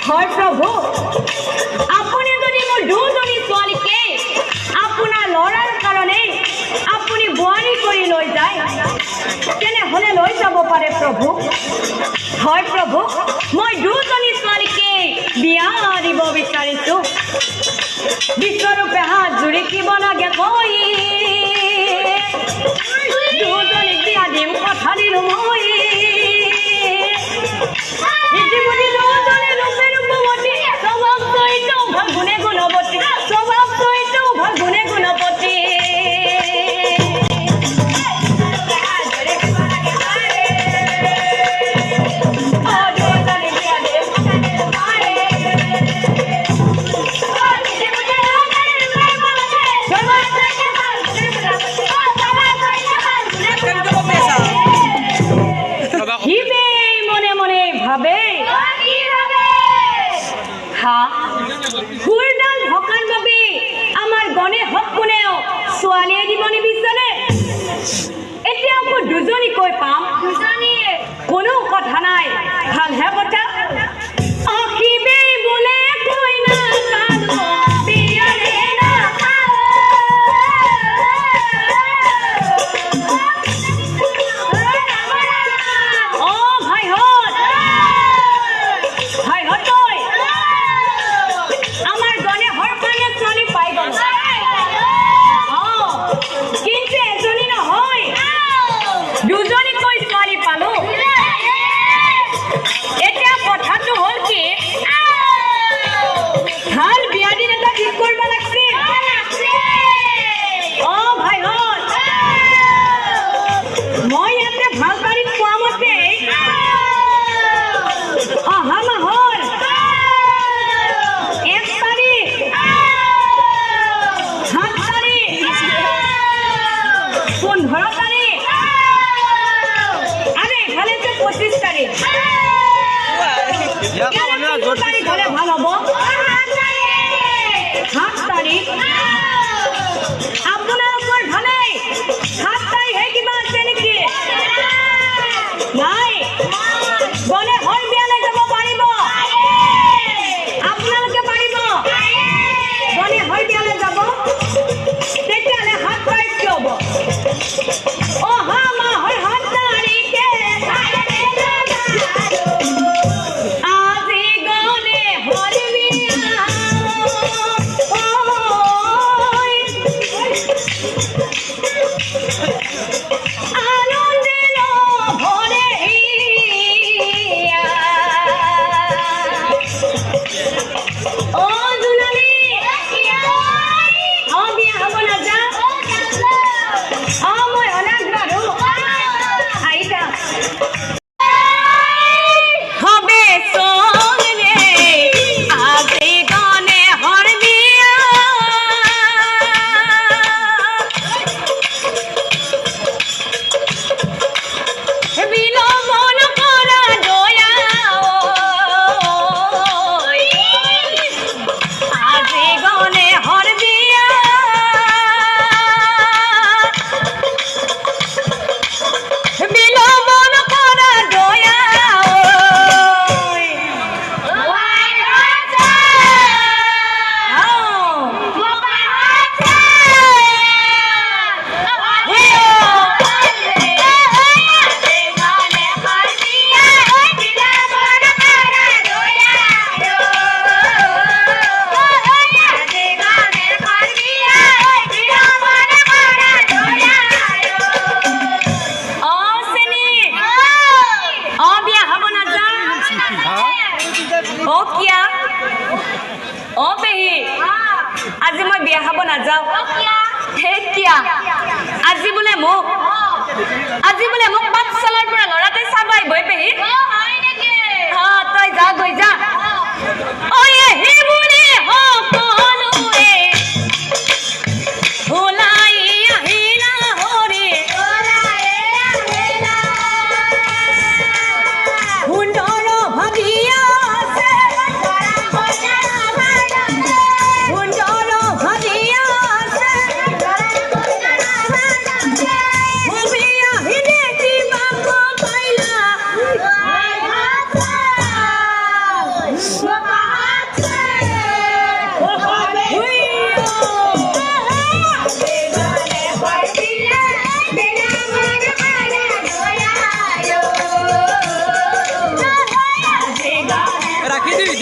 হয় প্ৰভু, আপুনি যদি মোৰ দুজনী ছোৱালীকে আপোনাৰ ল'ৰাৰ কাৰণে আপুনি বোৱাৰী কৰি লৈ যায়, তেনেহ'লে লৈ যাব পাৰে প্ৰভু। হয় প্ৰভু, মই দুজনী ছোৱালীকে বিয়া দিব বিচাৰিছোঁ। বিশ্বৰূপে হাত জুৰি কিব লাগে কৈ দুজনীক বিয়া দিম কথা দিলোঁ মই। ইতিমধ্যে দুজনী ৰূপে ৰূপৱতী, স্বভাৱ চৰিত্ৰ ভাল গুণে গুণৱতী, স্বভাৱ চৰিত্ৰ ভাল গুণে গুণৱতী। সুৰডাল ভকাৰ বাবে আমাৰ গণে হক কোনেও ছোৱালীয়ে দিব নিবিচাৰে। এতিয়া আকৌ দুজনীকৈ পাম, কোনো কথা নাই, ভালহে কথা। অসীবেই বোলে কইনা কালো বিয়াৰে নাখাওঁ। ভাইহঁত তই আমাৰ গনে হৰ কানে ছোৱালী পাই গল, কিন্তু এজনী নহয় দুজনীকৈ ছোৱালী পালো। এতিয়া কথাটো হল কি, ভাল বিয়া দিন এটা ঠিক কৰিব লাগছিল। ভাইহঁত, মই ইয়াতে ভাল তাৰিখ পোৱা মতে অহা মাহৰ 1 তাৰিখ, 7 তাৰিখ, 15 তাৰিখ আৰু এফালে যে 25 তাৰিখ, তাৰিখ হলে ভাল হ'ব। 7 তাৰিখ আপোনালোকৰ ভালেই, 7 তাৰিখে কিবা আছে নেকি? নাই, গলে হৰ বিয়ালৈ যাব পাৰিব, আপোনালোকে পাৰিব গলে হৰ বিয়ালৈ যাব। তেতিয়াহ'লে 7 তাৰিখ কি হ'ব? অহা মাহৰ 7 তাৰিখে আজি গলে হৰ বিয়া। আনন্দিলো ভৰে হিয়া। জোনালী, বিয়া হ'ব নাযা? মই অনাক বাৰু আহিছা হবে চল ৰে আজি গনে হৰ বিয়া। বিলম্বন কৰা দয়া আজি গনে হৰ বিয়া। বিলম্বন কৰা দয়া কিয়া? পেহী, আজি মই বিয়া খাব নাযাওঁ। কিয়া? আজি বোলে মোক পাঠশালাৰ পৰা ল'ৰাটোৱে চাব আহিব পেহী। তই যা, গৈ যা। বুলি সকলোৱে ওলাই আহিলা হৰি, সুন্দৰ ভাবিয়া Bye-bye. রাখি দিবি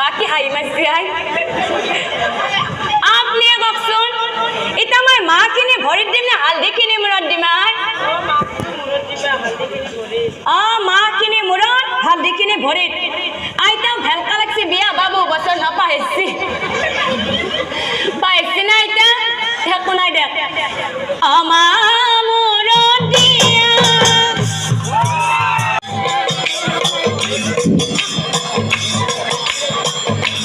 বাকি হাই মাসি হাই আপনি কওকচোন এটা মই মা কিনে ভৰিত দিম নে হালধি কিনে মূৰত দিম মা কিনে মূৰত হালধি কিনে ভৰিত আইতাও ভেলকা লাগছে বিয়া বাবু বছৰ নাপাহেছি পাইছি না আইতা একো নাই দে মা মূৰত দিয়া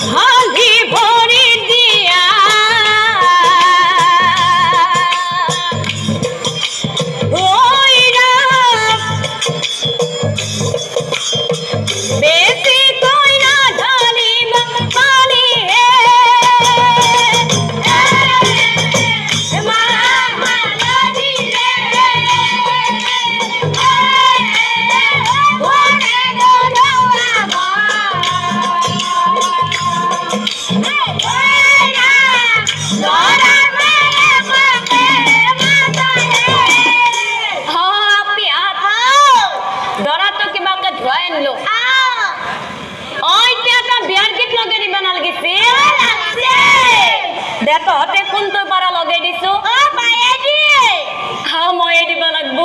হালধি ভৰিত দিয়া ওই রাম বেশি কই না ঢালিব পানি হে মা মালদি রে ওরে দরওয়া তহঁতে কোনটো পাৰা লগাই দিছো মই দিব লাগব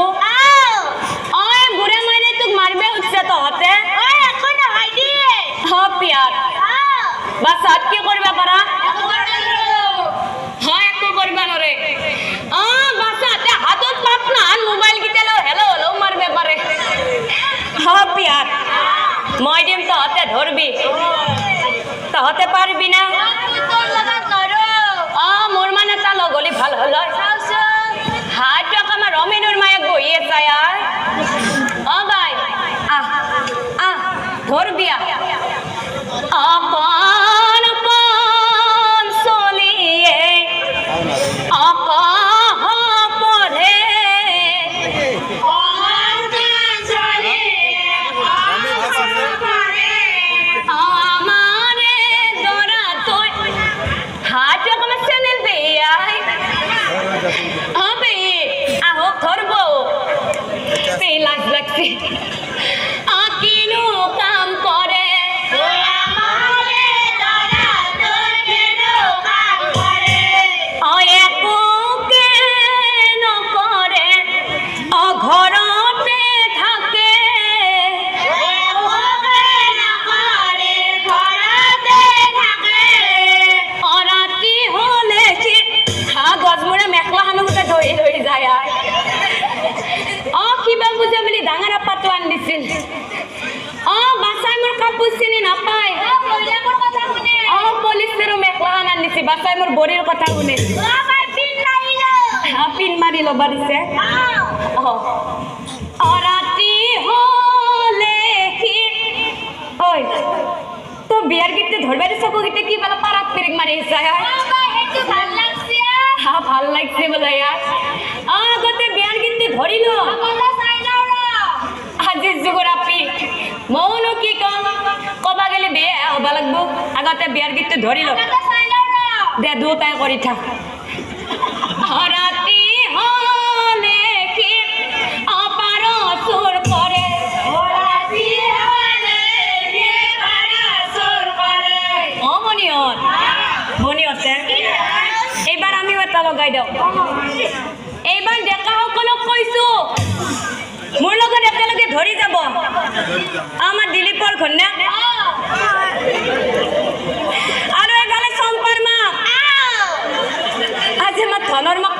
বুঢ়া মানে তোক মাৰিব উঠছে তহঁতে পিয়াত বাচ্চাত কি কৰিব পাৰা একো কৰিব নৰে বাচ্চাতে হাতত পাত না মোবাইল কেইটা লৈ হেলো হেলো মাৰিব পাৰে পিয়াত মই দিম তহঁতে ধৰবি তহঁতে পাৰিবি না মোৰ মানে এটা লগ হলি ভাল হল হাইটো আমাৰ ৰমেনৰ মায়েক বহি আছে বাই ধৰবিয়া অকণ অকণ চলিয়ে অকহ পঢ়ে আমাৰে দৰা তই হাইটো অকমান চেনেল বেয়াই আহো ধরব লাজ লাগছে কিনো কাম করে নকরে ঘরতে থাকে রাতি হলে গজমুড়ে মেখলা হানো গোটে ধৰি ধৰি যায় কিবা বুঝে বুলি ডাঙৰ আপাটো আন দিছিল বাচ্চাই মোৰ কাপোৰ চিনি নাপায় পলিষ্টাৰৰ মেখলা আন দিছে বাচ্চাই মোৰ বৰিৰ কথা শুনে পিন মাৰি ল'বা দিছে ৰাতি হলে ঐ তো বিয়াৰ গীতটো ধৰবা দিছ গীতে কি বলা পাৰাত পিৰিক মাৰি আহিছা আছে বোলে ইয়াৰ আগতে বিয়াৰ গীতটো ধৰি ল আজি যুগৰ আপি মইনো কি কম কবা গেলে বেয়া হ'ব লাগব আগতে বিয়াৰ গীতটো ধৰি ল দে দুটাই কৰি থাক ৰাতি হলে কি অপাৰ চুৰ কৰে অ মনিহঁতে এইবাৰ আমিও এটা লগাই দিওঁ এইবাৰ ডেকাসকলক কৈছো মোৰ লগত একেলগে ধৰি যাব আমাৰ দিলীপৰ ঘৈণীয়েক আৰু এফালে চম্পাৰ মাক আজি আমাৰ ধনৰ মাক